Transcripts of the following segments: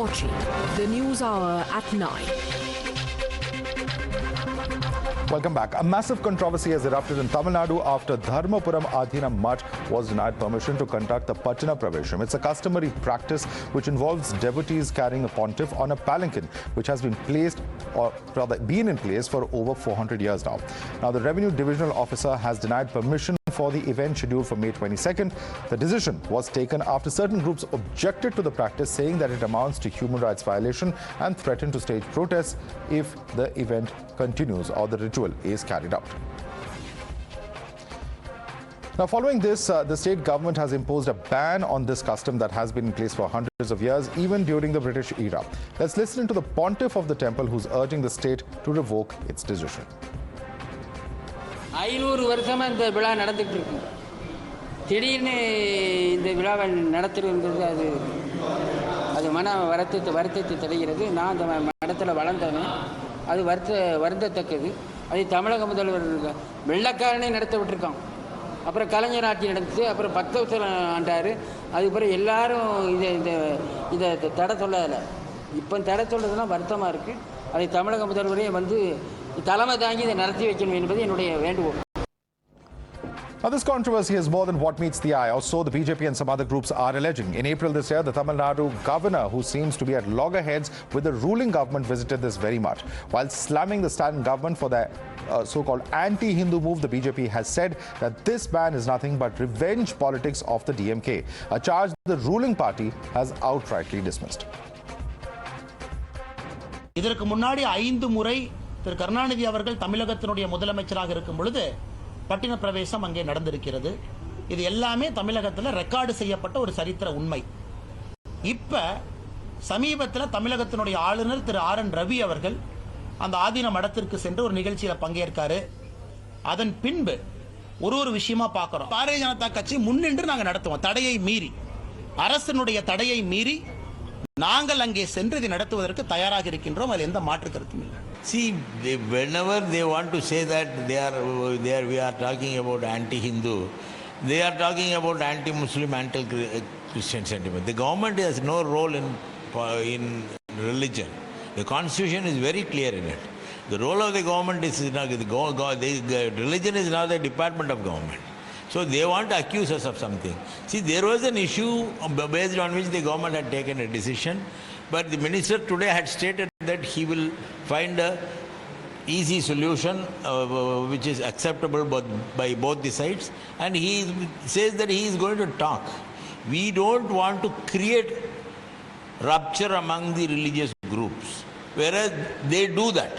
watching the News Hour at 9. Welcome back. A massive controversy has erupted in Tamil Nadu after Dharmapuram Adheenam mutt was denied permission to conduct the Patana Pravesham. It's a customary practice which involves devotees carrying a pontiff on a palanquin, which has been placed, or rather been in place for over 400 years now. Now, the Revenue Divisional Officer has denied permission for the event scheduled for May 22nd. The decision was taken after certain groups objected to the practice, saying that it amounts to human rights violation and threatened to stage protests if the event continues or the ritual is carried out. Now, following this, the state government has imposed a ban on this custom that has been in place for hundreds of years, even during the British era. Let's listen to the pontiff of the temple who's urging the state to revoke its decision. 500 வருஷமா இந்த விழா நடந்துட்டு இருக்கு. திடீர்னு இந்த விழாவை நடத்துறது அது மன வருத்தத்தை தருகிறது. நான் அந்த மடத்தில் வளர்ந்தவன். அது வருந்தத்தக்கது. அது தமிழக முதல்வர் வெள்ளக்காரனே நடத்த விட்டுருக்கான். அப்புறம் கலைஞர் ஆட்சி நடந்துச்சு. அப்புறம் 10 வருஷம் ஆண்டார். அதுக்கப்புறம் எல்லாரும் இதை தடை சொல்லலை. இப்போ தடை சொல்றதுலாம் வருத்தமாக இருக்குது. அதை தமிழக முதல்வரே வந்து தலைமை தாங்கி இதை நடத்தி வைக்கணும் என்பது என்னுடைய வேண்டுகோள். Now, this controversy is more than what meets the eye, or so the BJP and some other groups are alleging. In April this year, the Tamil Nadu governor, who seems to be at loggerheads with the ruling government, visited this very mutt. While slamming the Stalin government for their so-called anti-Hindu move, the BJP has said that this ban is nothing but revenge politics of the DMK, a charge the ruling party has outrightly dismissed. இதற்கு முன்னாடி 5 முறை திரு கருணாநிதி அவர்கள் தமிழகத்தினுடைய முதலமைச்சராக இருக்கும் பொழுது பட்டின பிரவேசம் அங்கே நடந்திருக்கிறது. இது எல்லாமே தமிழகத்தில் ரெக்கார்டு செய்யப்பட்ட ஒரு சரித்திர உண்மை. இப்ப சமீபத்தில் தமிழகத்தினுடைய ஆளுநர் திரு RN ரவி அவர்கள் அந்த ஆதீன மடத்திற்கு சென்று ஒரு நிகழ்ச்சியில் பங்கேற்காரு. அதன் பின்பு ஒரு விஷயமா பார்க்கிறோம். பாரதிய ஜனதா கட்சி முன்னின்று நாங்கள் நடத்துவோம். தடையை மீறி, அரசினுடைய தடையை மீறி நாங்கள் அங்கே சென்று இதை நடத்துவதற்கு தயாராக இருக்கின்றோம். அதில் எந்த மாற்று கருத்தும் இல்லை. See, whenever they want to say that we are talking about anti-Hindu, they are talking about anti-Muslim, anti-Christian sentiment. The government has no role in religion. The constitution is very clear in it. The role of the government is the religion is now the department of government. So they want to accuse us of something. See, there was an issue based on which the government had taken a decision, but the minister today had stated that he will find a easy solution which is acceptable by both the sides, and he says that he is going to talk. We don't want to create rupture among the religious groups, whereas they do that.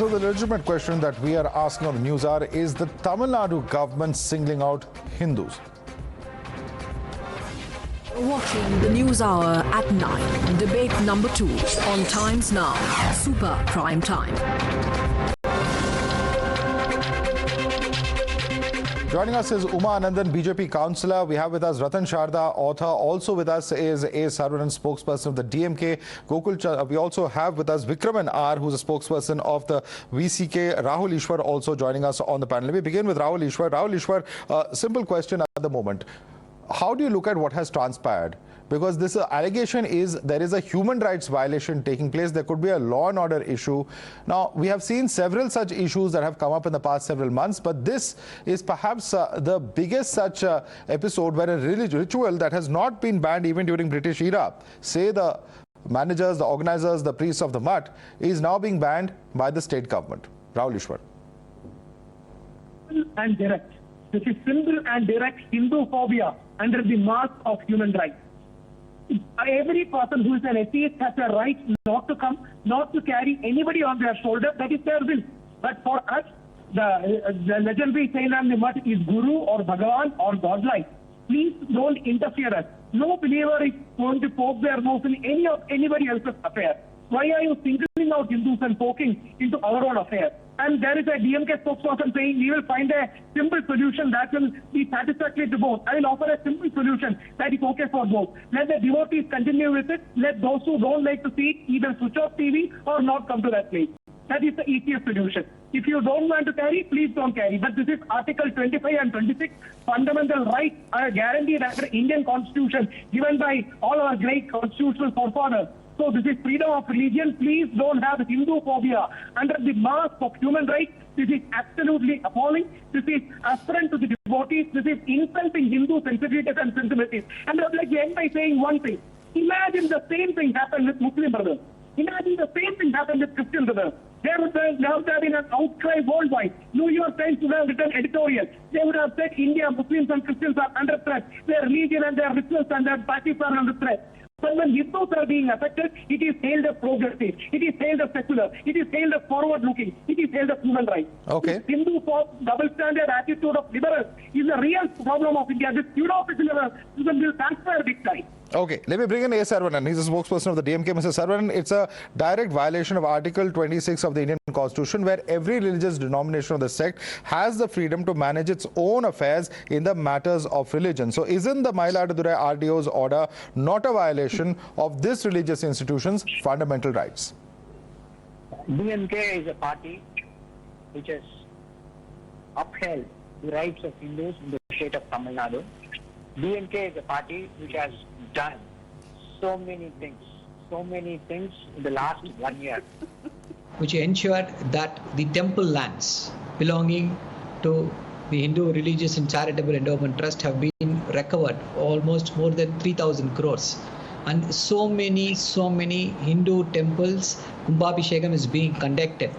So the legitimate question that we are asking on the News Hour is the Tamil Nadu government singling out Hindus? Watching the News Hour at 9. Debate number 2 on Times Now. Super Prime Time. Joining us is Uma Anandan, BJP councillor. We have with us Ratan Sharda, author. Also with us is A. Saravanan, spokesperson of the DMK. We also have with us Vikraman R, who's a spokesperson of the VCK. Rahul Easwar also joining us on the panel. Let me begin with Rahul Easwar. Rahul Easwar, simple question at the moment. How do you look at what has transpired? Because this allegation is there is a human rights violation taking place. There could be a law and order issue. Now, we have seen several such issues that have come up in the past several months, but this is perhaps the biggest such episode where a ritual that has not been banned even during British era, say the managers, the organizers, the priests of the mutt, is now being banned by the state government. Rahul Easwar. And direct. This is simple and direct Hinduphobia under the mask of human rights. Every person who is an atheist has a right not to come, not to carry anybody on their shoulder. That is their will. But for us, the legendary saint and the mutt is Guru or Bhagavan or Godlike. Please don't interfere us. No believer is going to poke their nose in anybody else's affair. Why are you singling out Hindus and poking into our own affair? And there is a DMK spokesperson saying we will find a simple solution that will be satisfactory to both. I will offer a simple solution that is okay for both. Let the devotees continue with it. Let those who don't like to see it either switch off TV or not come to that place. That is the easiest solution. If you don't want to carry, please don't carry. But this is Article 25 and 26, fundamental rights are guaranteed under Indian Constitution, given by all our great constitutional forefathers. So this is freedom of religion. Please don't have Hinduphobia under the mask of human rights. This is absolutely appalling. This is aspirant to the devotees. This is insulting Hindu sensitivities and sensibilities. And I would like to end by saying one thing. Imagine the same thing happened with Muslim brothers. Imagine the same thing happened with Christian brothers. There would have been an outcry worldwide. New York Times would have written editorial. They would have said India, Muslims and Christians are under threat. Their religion and their rituals and their practice are under threat. But when Hindus are being affected, it is hailed as progressive. It is hailed as secular. It is hailed as forward-looking. It is hailed as human rights. Okay. This Hindu double-standard attitude of liberals is a real problem of India. This Hinduphobia will transfer big time. Okay, let me bring in A. Saravanan. He's a spokesperson of the DMK. Mr. Saravanan, it's a direct violation of Article 26 of the Indian Constitution, where every religious denomination of the sect has the freedom to manage its own affairs in the matters of religion. So isn't the Mayiladuthurai RDO's order not a violation of this religious institution's fundamental rights? DMK is a party which has upheld the rights of Hindus in the state of Tamil Nadu. DMK is a party which has done so many things in the last 1 year, which ensured that the temple lands belonging to the Hindu Religious and Charitable Endowment Trust have been recovered, almost more than 3,000 crores. And so many Hindu temples, Kumbhabhishekam is being conducted.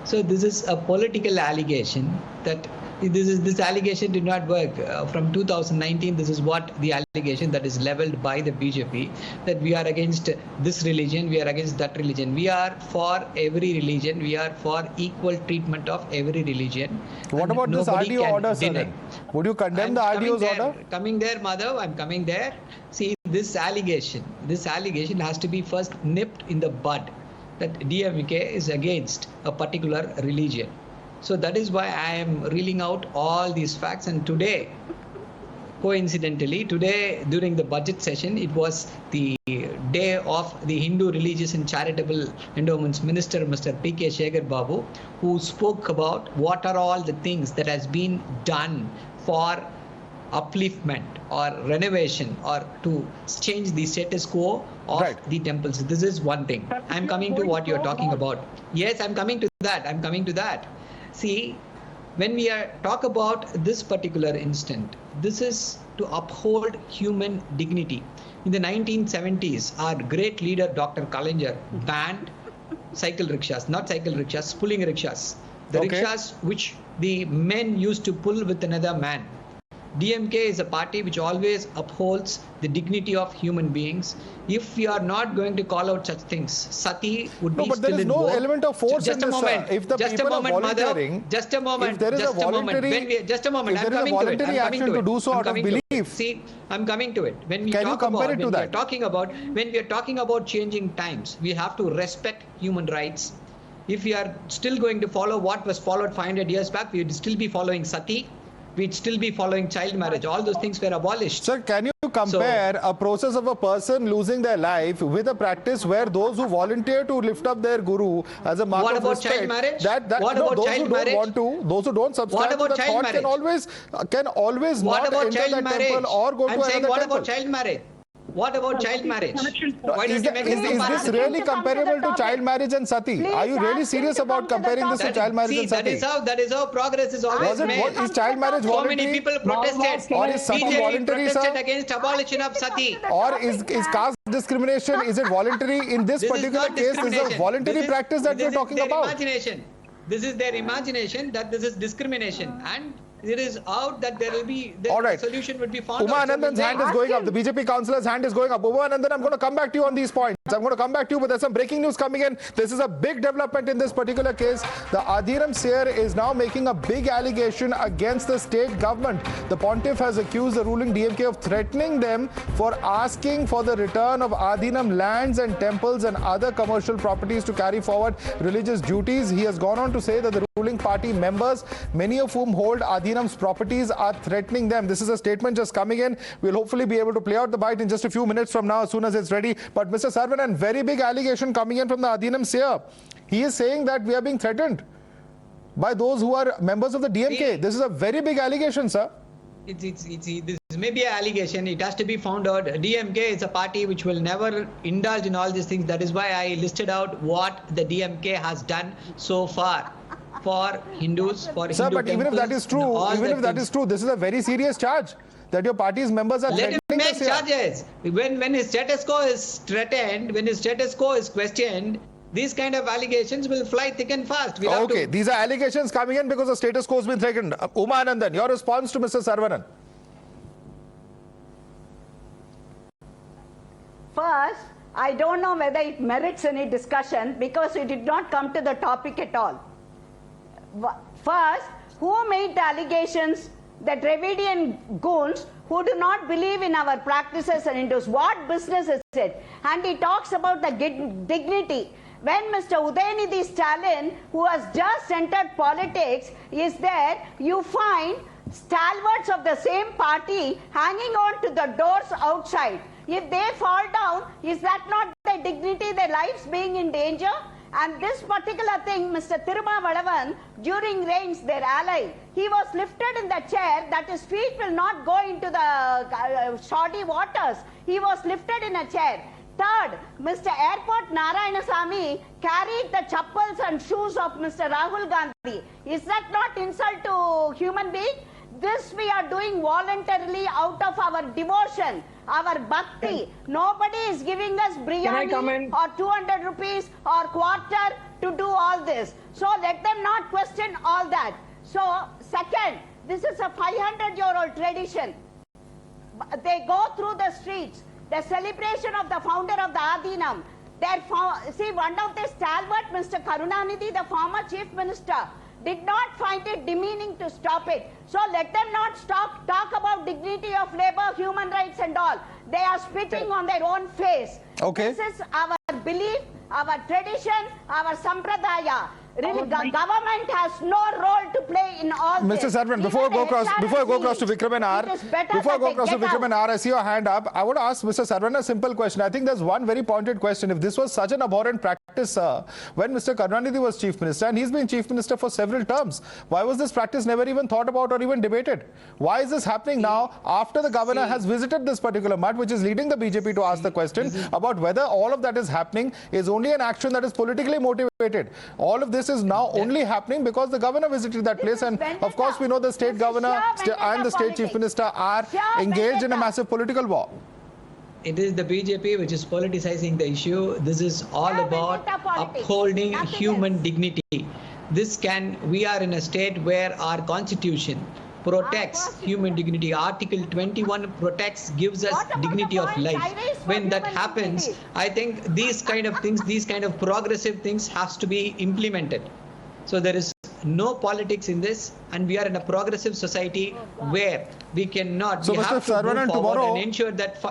So this is a political allegation that this allegation did not work. From 2019, this is what the allegation that is leveled by the BJP, that we are against this religion, we are against that religion. We are for every religion. We are for equal treatment of every religion. What about this RDO order, sir? Would you condemn the RDO's order? Coming there, Madhav, I'm coming there. See, this allegation has to be first nipped in the bud, that DMK is against a particular religion. So that is why I am reeling out all these facts. And today, coincidentally, during the budget session, it was the day of the Hindu Religious and Charitable Endowments Minister, Mr. PK Shekhar Babu, who spoke about what are all the things that has been done for upliftment or renovation or to change the status quo of the temples. This is one thing. I'm coming to what you're talking about. Yes, I'm coming to that. See, when we talk about this particular instant, this is to uphold human dignity. In the 1970s, our great leader, Dr. Kalaignar, banned cycle rickshaws, not cycle rickshaws, pulling rickshaws. The rickshaws which the men used to pull with another man. DMK is a party which always upholds the dignity of human beings. If we are not going to call out such things, sati would be still in vogue. But there is no element of force in this. If the people are volunteering, just a moment. If there is a voluntary, just a moment. If there is a voluntary action to do so out of belief. See, I'm coming to it. When we are talking about changing times, we have to respect human rights. If we are still going to follow what was followed 500 years back, we would still be following sati. We'd still be following child marriage. All those things were abolished. Sir, can you compare a process of a person losing their life with a practice where those who volunteer to lift up their guru as a mark of respect, those who don't subscribe to the thought can always not enter that temple or go to another temple. What about child marriage? What about child marriage? Is this really comparable to child marriage and sati? Are you really serious about comparing this to child marriage and sati? That is how progress is always made. Is child marriage voluntary? So many people protested. Or is sati voluntary, protested against abolition of sati. Or is caste discrimination, is it voluntary? In this particular case, this is a voluntary practice that we're talking about. This is their imagination that this is discrimination, and it is out that there will be solution would be found. Uma Anandan's hand is going up. The BJP councillor's hand is going up. Uma Anandan, I'm going to come back to you on these points. I'm going to come back to you, but there's some breaking news coming in. This is a big development in this particular case. The Adheenam seer is now making a big allegation against the state government. The pontiff has accused the ruling DMK of threatening them for asking for the return of Adheenam lands and temples and other commercial properties to carry forward religious duties. He has gone on to say that the ruling party members, many of whom hold Adheenam Adheenam's properties are threatening them. This is a statement just coming in. We'll hopefully be able to play out the bite in just a few minutes from now as soon as it's ready. But Mr. Saravanan, very big allegation coming in from the Adheenam seer. He is saying that we are being threatened by those who are members of the DMK. This is a very big allegation, sir. This may be an allegation. It has to be found out. DMK is a party which will never indulge in all these things. That is why I listed out what the DMK has done so far for Hindus, for Hindu Sir, but even if that is true, this is a very serious charge that your party's members are let him threatening make charges. When his status quo is threatened, when his status quo is questioned, these kind of allegations will fly thick and fast. Okay, these are allegations coming in because the status quo has been threatened. Uma Anandan, your response to Mr. Saravanan. First, I don't know whether it merits any discussion because it did not come to the topic at all. First, who made the allegations? The Dravidian goons who do not believe in our practices and Hindus. What business is it? And he talks about the dignity. When Mr. Udayanidhi Stalin, who has just entered politics, is there, you find stalwarts of the same party hanging on to the doors outside. If they fall down, is that not their dignity, their lives being in danger? And this particular thing, Mr. Thirumavalavan, during rains, their ally, he was lifted in the chair that his feet will not go into the shoddy waters. He was lifted in a chair. Third, Mr. Airport Narayanasamy carried the chappals and shoes of Mr. Rahul Gandhi. Is that not insult to human being? This we are doing voluntarily out of our devotion, our bhakti. Nobody is giving us biryani or 200 rupees or quarter to do all this. So let them not question all that. So second, this is a 500-year-old tradition. They go through the streets. The celebration of the founder of the Adheenam. See, one of the stalwart, Mr. Karunanidhi, the former chief minister, did not find it demeaning to stop it. So let them not talk about dignity of labor, human rights and all. They are spitting on their own face. Okay. This is our belief, our tradition, our sampradaya. Really, government has no role to play in all Mr. this. Saravanan, before I go across to Vikram and R, I see your hand up. I want to ask Mr. Saravanan a simple question. I think there's one very pointed question. If this was such an abhorrent practice, when Mr. Karunanidhi was chief minister, and he's been chief minister for several terms, why was this practice never even thought about or even debated? Why is this happening now after the governor has visited this particular mutt, which is leading the BJP to ask the question about whether all of that is happening is only an action that is politically motivated? All of this is now only happening because the governor visited that place, and of course we know the state governor and the state chief minister are engaged in a massive political war. It is the BJP which is politicizing the issue. This is all about upholding human dignity. We are in a state where our constitution protects human dignity. Article 21 gives us dignity of life. When that happens, I think these kind of things, these kind of progressive things has to be implemented. So there is no politics in this, and we are in a progressive society where we cannot, we have to move forward and ensure that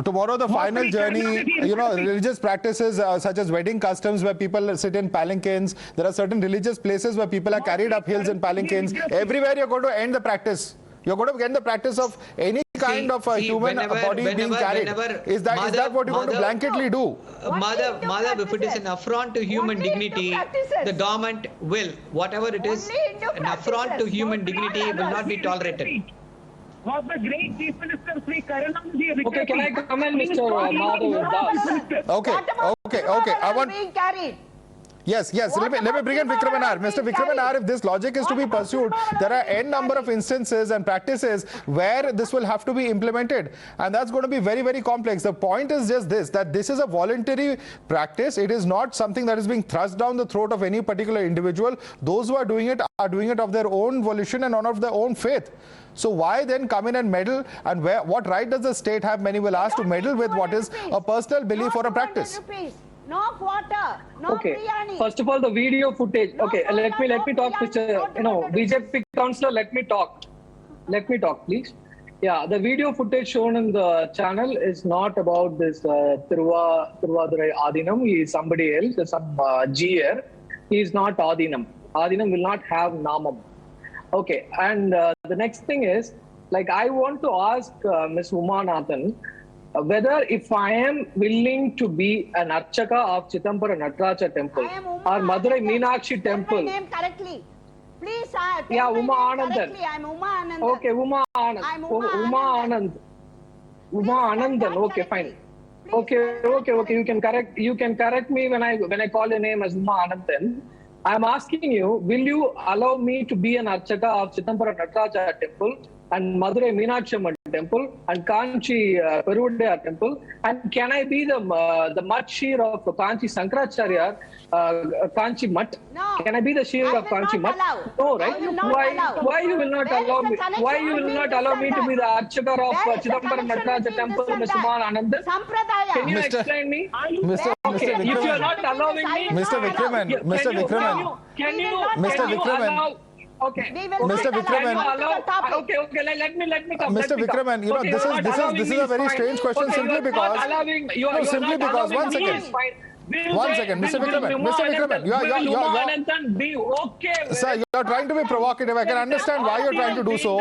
tomorrow the final journey, religious practices such as wedding customs where people sit in palanquins. There are certain religious places where people are carried up hills in palanquins. Everywhere you're going to end the practice. You're going to end the practice of any kind of human body being carried. Is that what you're going to blanketly do? Madhav, if it is an affront to human dignity, the government will, whatever it is, an affront to human dignity will not be tolerated. Was the great chief minister Sri Karunanidhi? Okay, can I comment, Mr. Madhav? Okay. I want. Yes. Let me bring in Vikram and R. Mr. Vikram and R, if this logic is to be pursued, there are n number of instances and practices where this will have to be implemented, and that's going to be very, very complex. The point is just this, that this is a voluntary practice. It is not something that is being thrust down the throat of any particular individual. Those who are doing it of their own volition and of their own faith. So why then come in and meddle, and what right does the state have, many will ask, to meddle with what is a personal belief or a practice? No quarter, no biryani. First of all, the video footage. Okay, let me talk, Mr. BJP councillor. Let me talk, please. Yeah, the video footage shown in the channel is not about this Thiruvadurai Adheenam. He is somebody else, some G here. He is not Adheenam. Adheenam will not have Namam. Okay, and the next thing is, like, I want to ask Ms. Umanathan whether if I am willing to be an Archaka of Chidambara Nataraja temple or Madurai Meenakshi temple. My name correctly. Please, yeah, Uma Anandan. Correctly. I'm Uma Anandan. Okay, Uma Anand. I'm Uma Anand. Uma Anandan. Okay, fine. Okay. You can correct me when I call your name as Uma Anandan. I'm asking you, will you allow me to be an Archaka of Chidambara Nataraja temple and Madurai Meenakshi Amman temple and Kanchi Peruvadiyar temple, and can I be the mutt sheer of Kanchi Sankaracharya, Kanchi mutt? No. Can I be the sheer of Kanchi mutt? No, right? Why you will not allow me? Why you will not allow me to be the Archaka of Chidambara Nataraja temple, Mr. Anandan? Can you explain me? Mr. If you are not allowing me, Mr. Vikraman, can you Vikraman. Okay. Mr. Vikraman. Okay. Let me come. Mr. Vikraman, you know, this is a very strange question simply because one second, Mr. Vikraman, sir, you are trying to be provocative. I can understand why you're trying to do so.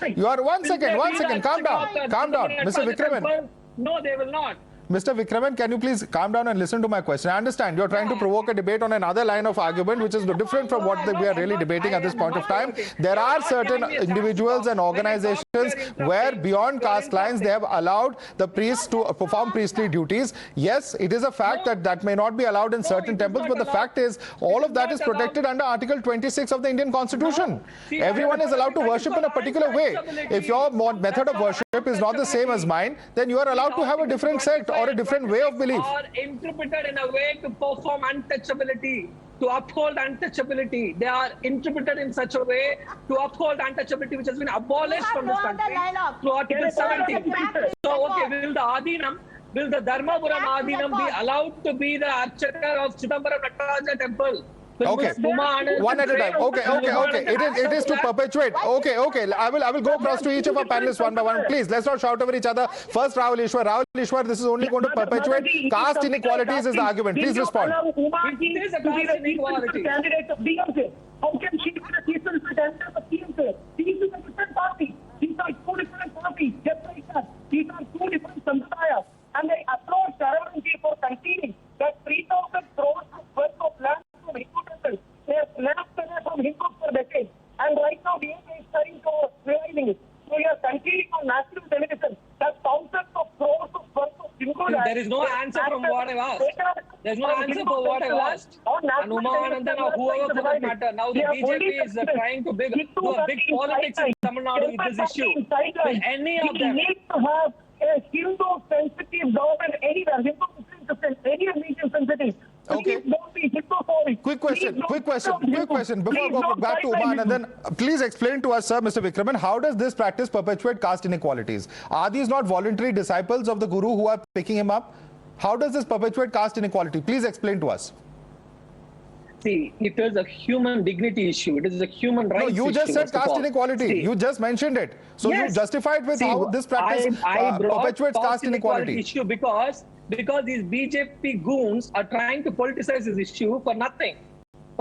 You are one second. Calm down, Mr. Vikraman. No, they will not. Mr. Vikraman, can you please calm down and listen to my question? I understand you're trying to provoke a debate on another line of argument, which is different from what we are really debating at this point of time. There are certain individuals and organizations where beyond caste lines, they have allowed the priests to perform priestly duties. Yes, it is a fact that may not be allowed in certain temples, but the fact is all of that is protected under Article 26 of the Indian Constitution. Everyone is allowed to worship in a particular way. If your method of worship is not the same as mine, then you are allowed to have a different sect or a different way of belief. Are interpreted in a way to perform untouchability, to uphold untouchability. They are interpreted in such a way to uphold untouchability, which has been abolished from this country through Article 17. So, okay, will the Dharmapuram Adheenam be allowed to be the Archaka of Chidambaram Nataraja temple? Okay, one at a time. Okay. It is to perpetuate. Okay. I will go across to each of our panelists one by one. Please, let's not shout over each other. First, Rahul Easwar, this is only going to perpetuate caste inequalities is the argument. Please respond. It is a caste inequality. Candidate of DMK. How can she be the peaceful candidate of DMK? These are a different party. These are two different parties. Just like that. These are two different sampradayas. And they approached Saravanan G for conceding that 3,000 crores worth of land from Hindu temples. They have left from Hindus for decades. And right now, DMK is trying to realizing it. So we are conceding on national television that thousands of crores of worth of Hindu land. There is no answer from what I've asked. There's no answer for what I've asked. And Uma Anandan or whoever for that matter. Now the BJP is trying to do a big politics in Tamil Nadu with this issue. Will any of them need to have a Hindu-sensitive government anywhere, Hindu-Muslim, any religion sensitive. Okay. Quick question. Before I go back to Uma Anandan, please explain to us, sir, Mr. Vikraman, how does this practice perpetuate caste inequalities? Are these not voluntary disciples of the Guru who are picking him up? How does this perpetuate caste inequality? Please explain to us. See, it is a human dignity issue. It is a human rights issue. No, you just said caste inequality. You just mentioned it. So you justified with how this practice perpetuates caste inequality issue because these BJP goons are trying to politicize this issue for nothing.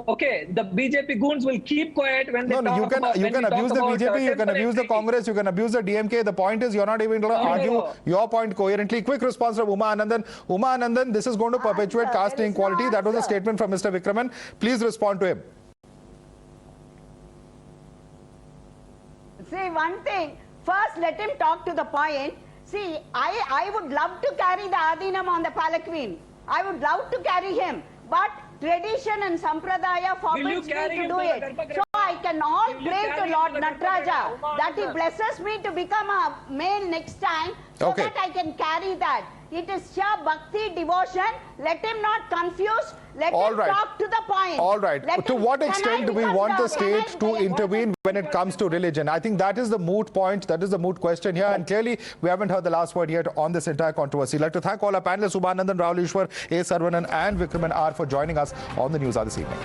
Okay, the BJP goons will keep quiet when they talk about... You can abuse the BJP, you can abuse the Congress, you can abuse the DMK. The point is you're not even going to argue your point coherently. Quick response from Uma Anandan. Uma Anandan, this is going to perpetuate caste inequality. That was a statement from Mr. Vikraman. Please respond to him. See, one thing. First, let him talk to the point. See, I would love to carry the Adheenam on the palanquin. I would love to carry him. But tradition and sampradaya forbids me to do it. So I can all pray to Lord Nataraja that he blesses me to become a male next time so that I can carry that. It is sheer bhakti devotion. Let him not confuse. Let him talk to the point. All right. To what extent do we want the state to intervene when it comes to religion? I think that is the moot point. That is the moot question here. And clearly, we haven't heard the last word yet on this entire controversy. I'd like to thank all our panelists, Uma Anandan, Rahul Easwar, A. Saravanan and Vikraman R for joining us on the news hour this evening.